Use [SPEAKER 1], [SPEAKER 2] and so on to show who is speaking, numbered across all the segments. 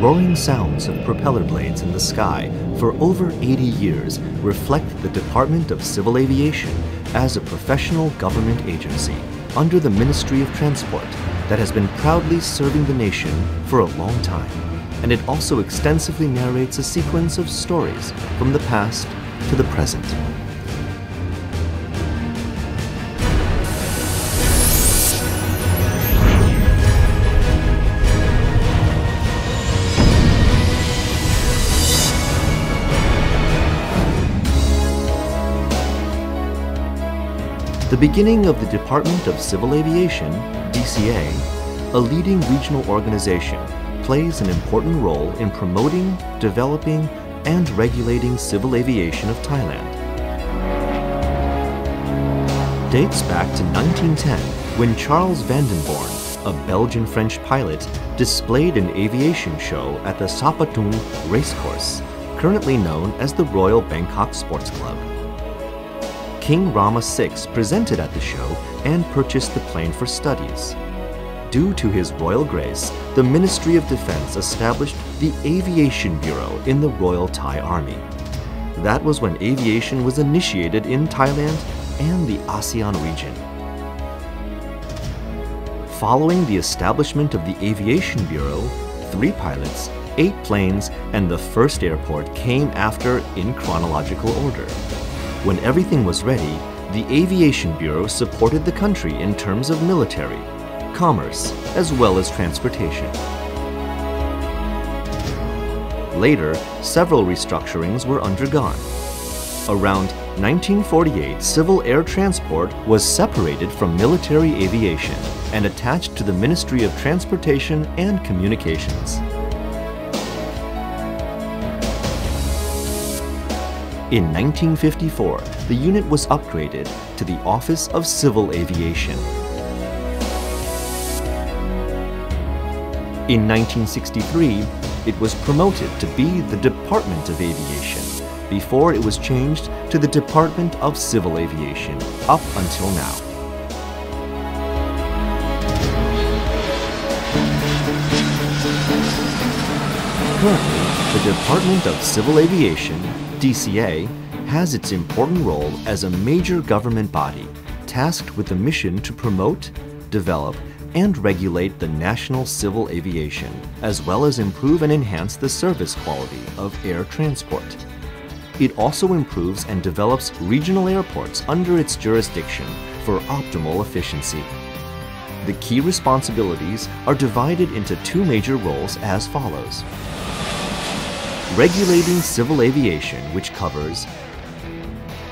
[SPEAKER 1] roaring sounds of propeller blades in the sky for over 80 years reflect the Department of Civil Aviation as a professional government agency under the Ministry of Transport that has been proudly serving the nation for a long time. And it also extensively narrates a sequence of stories from the past to the present. The beginning of the Department of Civil Aviation, DCA, a leading regional organization, plays an important role in promoting, developing, and regulating civil aviation of Thailand. Dates back to 1910, when Charles Vandenborn, a Belgian-French pilot, displayed an aviation show at the Sapatung racecourse, currently known as the Royal Bangkok Sports Club. King Rama VI presented at the show and purchased the plane for studies. Due to his royal grace, the Ministry of Defense established the Aviation Bureau in the Royal Thai Army. That was when aviation was initiated in Thailand and the ASEAN region. Following the establishment of the Aviation Bureau, 3 pilots, 8 planes, and the first airport came after in chronological order. When everything was ready, the Aviation Bureau supported the country in terms of military, commerce, as well as transportation. Later, several restructurings were undergone. Around 1948, civil air transport was separated from military aviation and attached to the Ministry of Transportation and Communications. In 1954, the unit was upgraded to the Office of Civil Aviation. In 1963, it was promoted to be the Department of Aviation, before it was changed to the Department of Civil Aviation up until now. Currently, the Department of Civil Aviation, DCA, has its important role as a major government body tasked with the mission to promote, develop, and regulate the national civil aviation, as well as improve and enhance the service quality of air transport. It also improves and develops regional airports under its jurisdiction for optimal efficiency. The key responsibilities are divided into 2 major roles as follows. Regulating civil aviation, which covers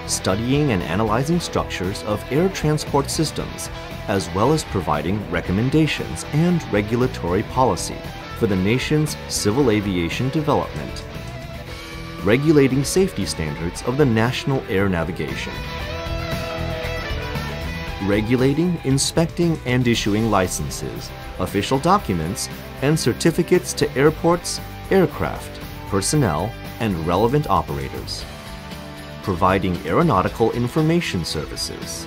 [SPEAKER 1] studying and analyzing structures of air transport systems, as well as providing recommendations and regulatory policy for the nation's civil aviation development. Regulating safety standards of the national air navigation. Regulating, inspecting, and issuing licenses, official documents, and certificates to airports, aircraft, personnel, and relevant operators. Providing aeronautical information services.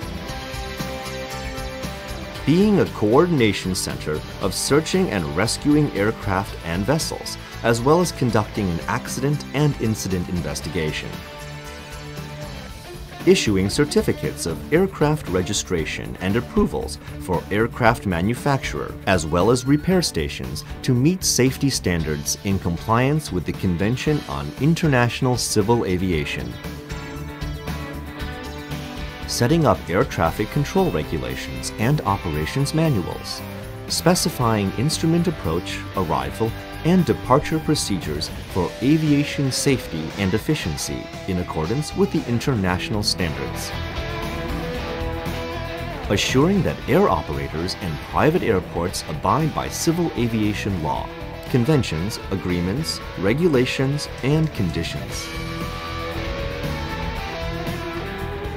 [SPEAKER 1] Being a coordination center of searching and rescuing aircraft and vessels, as well as conducting an accident and incident investigation. Issuing certificates of aircraft registration and approvals for aircraft manufacturer, as well as repair stations to meet safety standards in compliance with the Convention on International Civil Aviation. Setting up air traffic control regulations and operations manuals, specifying instrument approach, arrival, and departure procedures for aviation safety and efficiency in accordance with the international standards. Assuring that air operators and private airports abide by civil aviation law, conventions, agreements, regulations, and conditions.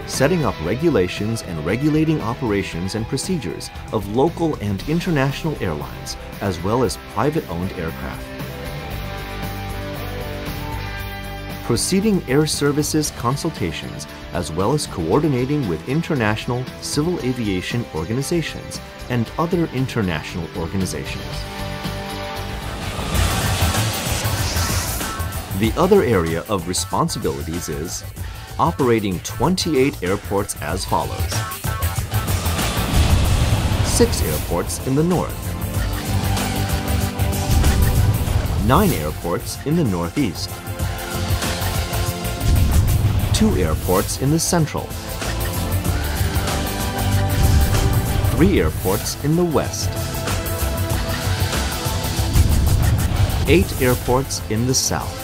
[SPEAKER 1] Setting up regulations and regulating operations and procedures of local and international airlines, as well as private-owned aircraft. Proceeding air services consultations, as well as coordinating with international civil aviation organizations and other international organizations. The other area of responsibilities is operating 28 airports as follows: 6 airports in the north, 9 airports in the northeast, 2 airports in the central, 3 airports in the west, 8 airports in the south.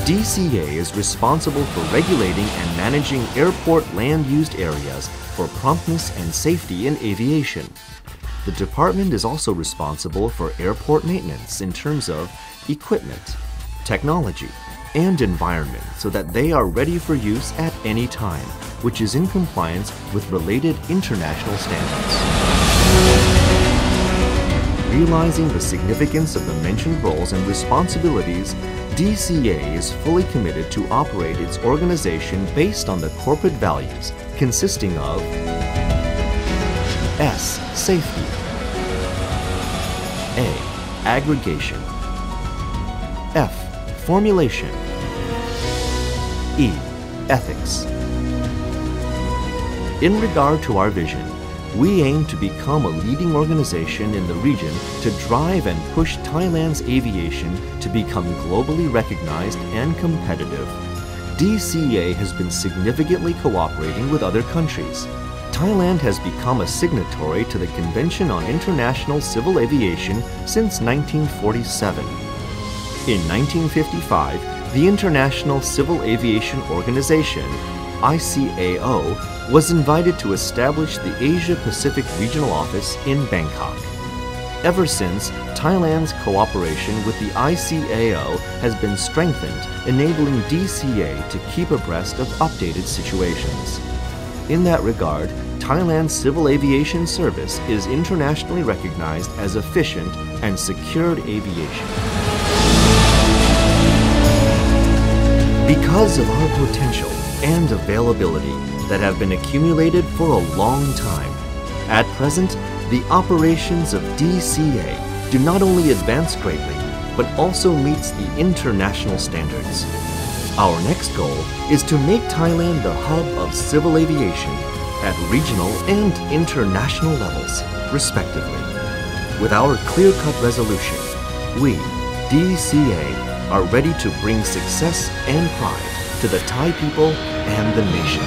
[SPEAKER 1] DCA is responsible for regulating and managing airport land-used areas for promptness and safety in aviation. The department is also responsible for airport maintenance in terms of equipment, technology, and environment so that they are ready for use at any time, which is in compliance with related international standards. Realizing the significance of the mentioned roles and responsibilities, DCA is fully committed to operate its organization based on the corporate values consisting of S. Safety, A. Aggregation, F. Formulation, E. Ethics. In regard to our vision, we aim to become a leading organization in the region to drive and push Thailand's aviation to become globally recognized and competitive. DCA has been significantly cooperating with other countries. Thailand has become a signatory to the Convention on International Civil Aviation since 1947. In 1955, the International Civil Aviation Organization, ICAO, was invited to establish the Asia-Pacific Regional Office in Bangkok. Ever since, Thailand's cooperation with the ICAO has been strengthened, enabling DCA to keep abreast of updated situations. In that regard, Thailand's Civil Aviation Service is internationally recognized as efficient and secured aviation. Because of our potential and availability that have been accumulated for a long time, at present, the operations of DCA do not only advance greatly, but also meets the international standards. Our next goal is to make Thailand the hub of civil aviation at regional and international levels, respectively. With our clear-cut resolution, we, DCA, are ready to bring success and pride to the Thai people and the nation.